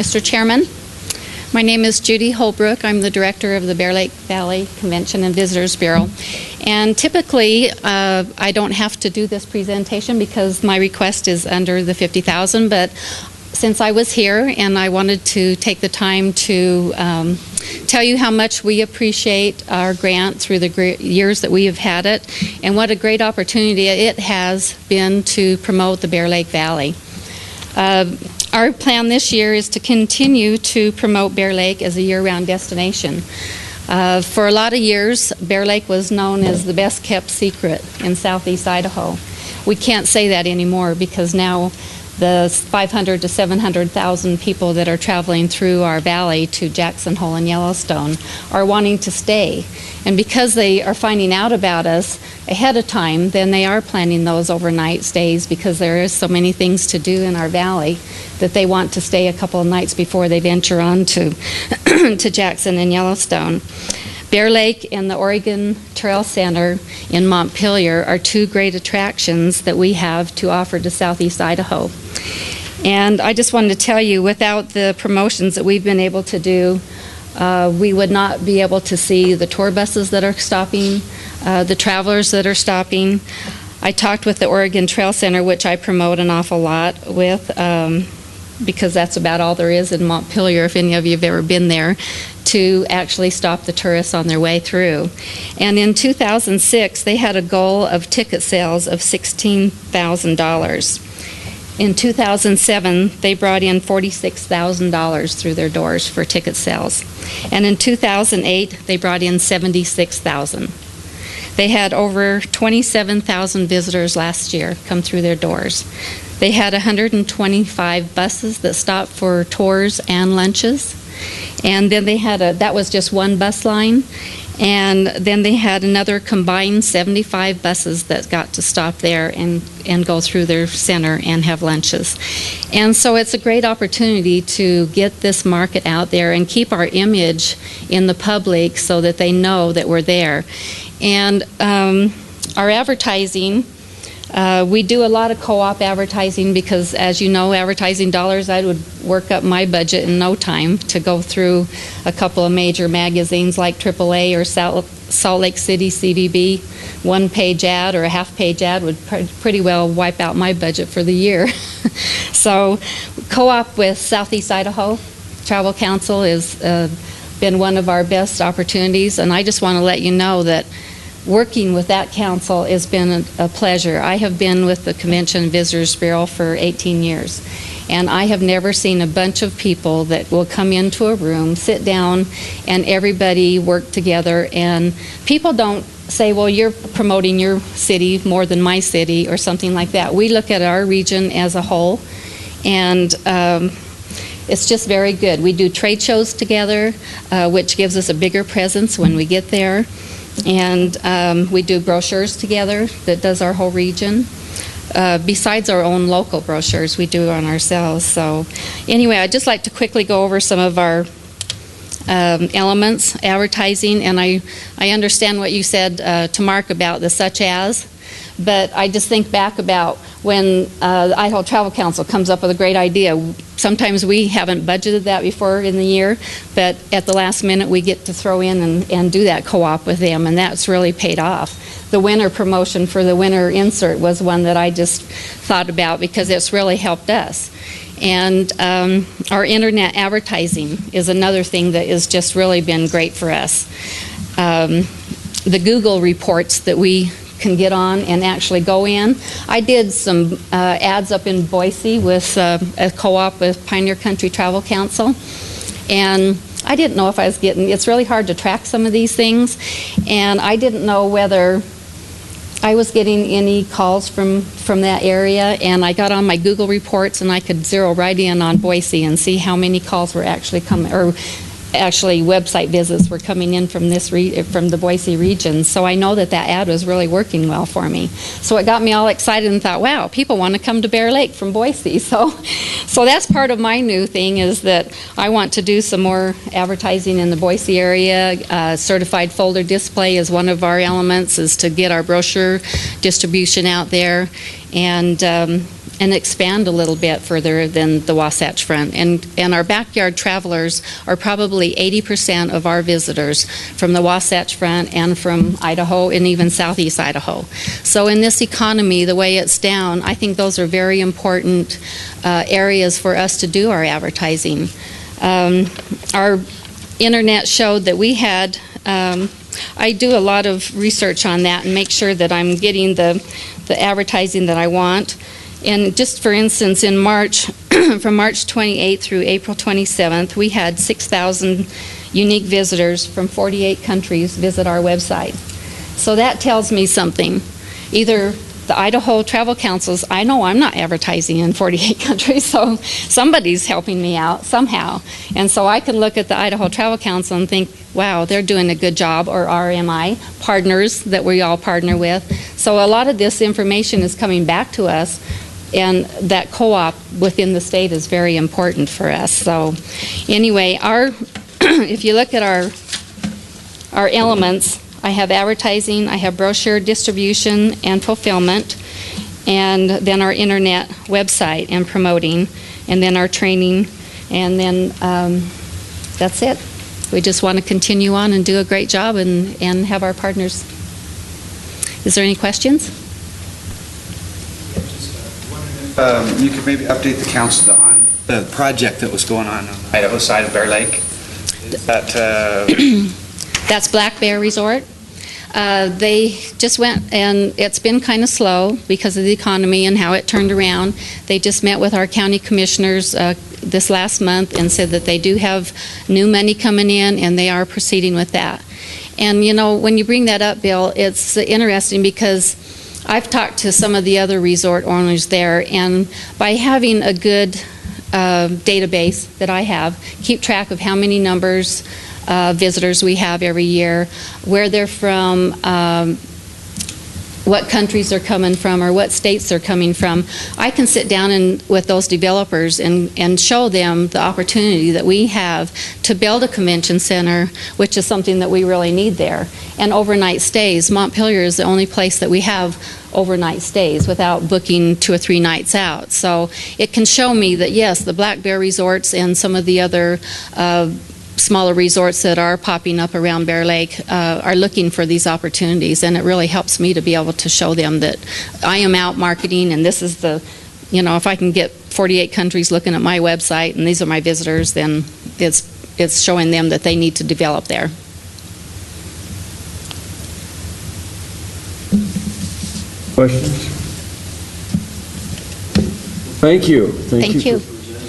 Mr. Chairman, my name is Judy Holbrook. I'm the director of the Bear Lake Valley Convention and Visitors Bureau. And typically, I don't have to do this presentation because my request is under the $50,000, but since I was here and I wanted to take the time to tell you how much we appreciate our grant through the years that we have had it, and what a great opportunity it has been to promote the Bear Lake Valley. Our plan this year is to continue to promote Bear Lake as a year-round destination. For a lot of years, Bear Lake was known as the best kept secret in southeast Idaho. We can't say that anymore because now the 500 to 700,000 people that are traveling through our valley to Jackson Hole and Yellowstone are wanting to stay. And because they are finding out about us ahead of time, then they are planning those overnight stays because there is so many things to do in our valley that they want to stay a couple of nights before they venture on to, to Jackson and Yellowstone. Bear Lake and the Oregon Trail Center in Montpelier are two great attractions that we have to offer to southeast Idaho. And I just wanted to tell you, without the promotions that we've been able to do, we would not be able to see the tour buses that are stopping, the travelers that are stopping. I talked with the Oregon Trail Center, which I promote an awful lot with, because that's about all there is in Montpelier, if any of you have ever been there, to actually stop the tourists on their way through. And in 2006, they had a goal of ticket sales of $16,000. In 2007, they brought in $46,000 through their doors for ticket sales. And in 2008, they brought in $76,000. They had over 27,000 visitors last year come through their doors. They had 125 buses that stopped for tours and lunches. And then they had that was just one bus line. And then they had another combined 75 buses that got to stop there and go through their center and have lunches. And so it's a great opportunity to get this market out there and keep our image in the public so that they know that we're there. And our advertising, we do a lot of co-op advertising because, as you know, advertising dollars, I would work up my budget in no time to go through a couple of major magazines like AAA or Salt Lake City CVB. One-page ad or a half-page ad would pretty well wipe out my budget for the year. So co-op with Southeast Idaho Travel Council has been one of our best opportunities, and I just want to let you know that working with that council has been a pleasure. I have been with the Convention and Visitors Bureau for 18 years, and I have never seen a bunch of people that will come into a room, sit down, and everybody work together. And people don't say, well, you're promoting your city more than my city or something like that. We look at our region as a whole, and it's just very good. We do trade shows together, which gives us a bigger presence when we get there. And we do brochures together that does our whole region. Besides our own local brochures, we do on ourselves. So anyway, I'd just like to quickly go over some of our elements, advertising, and I understand what you said to Mark about the such as, but I just think back about when the Idaho Travel Council comes up with a great idea. Sometimes we haven't budgeted that before in the year, but at the last minute we get to throw in and do that co-op with them, and that's really paid off. The winter promotion for the winter insert was one that I just thought about because it's really helped us. And our internet advertising is another thing that has just really been great for us. The Google reports that we can get on and actually go in. I did some ads up in Boise with a co-op with Pioneer Country Travel Council, and I didn't know if I was getting, it's really hard to track some of these things, and I didn't know whether I was getting any calls from that area, and I got on my Google reports and I could zero right in on Boise and see how many calls were actually coming, or actually website visits were coming in from from the Boise region. So I know that that ad was really working well for me. So it got me all excited and thought, wow, people want to come to Bear Lake from Boise. So that's part of my new thing, is that I want to do some more advertising in the Boise area. Certified folder display is one of our elements, is to get our brochure distribution out there. And and expand a little bit further than the Wasatch Front. And our backyard travelers are probably 80% of our visitors from the Wasatch Front and from Idaho and even southeast Idaho. So in this economy, the way it's down, I think those are very important areas for us to do our advertising. Our internet showed that we had, I do a lot of research on that and make sure that I'm getting the advertising that I want. And just for instance, in March, from March 28th through April 27th, we had 6,000 unique visitors from 48 countries visit our website. So that tells me something. Either the Idaho Travel Councils, I know I'm not advertising in 48 countries, so somebody's helping me out somehow. And so I can look at the Idaho Travel Council and think, wow, they're doing a good job, or RMI, partners that we all partner with. So a lot of this information is coming back to us, and that co-op within the state is very important for us. So anyway, if you look at our elements, I have advertising, I have brochure distribution and fulfillment, and then our internet website and promoting, and then our training, and then that's it. We just want to continue on and do a great job and have our partners. Is there any questions? You could maybe update the council on the project that was going on the Idaho side of Bear Lake. Is that, That's Black Bear Resort. They just went, and it's been kind of slow because of the economy and how it turned around. They just met with our county commissioners this last month and said that they do have new money coming in and they are proceeding with that. And you know, when you bring that up, Bill, it's interesting because I've talked to some of the other resort owners there, and by having a good database that I have, keep track of how many numbers visitors we have every year, where they're from, what countries they're coming from, or what states they're coming from. I can sit down with those developers and show them the opportunity that we have to build a convention center, which is something that we really need there. And overnight stays. Montpelier is the only place that we have overnight stays without booking 2 or 3 nights out. So it can show me that, yes, the Black Bear Resorts and some of the other smaller resorts that are popping up around Bear Lake are looking for these opportunities, and it really helps me to be able to show them that I am out marketing, and this is the, you know, if I can get 48 countries looking at my website and these are my visitors, then it's showing them that they need to develop there. Questions? Thank you. Thank you.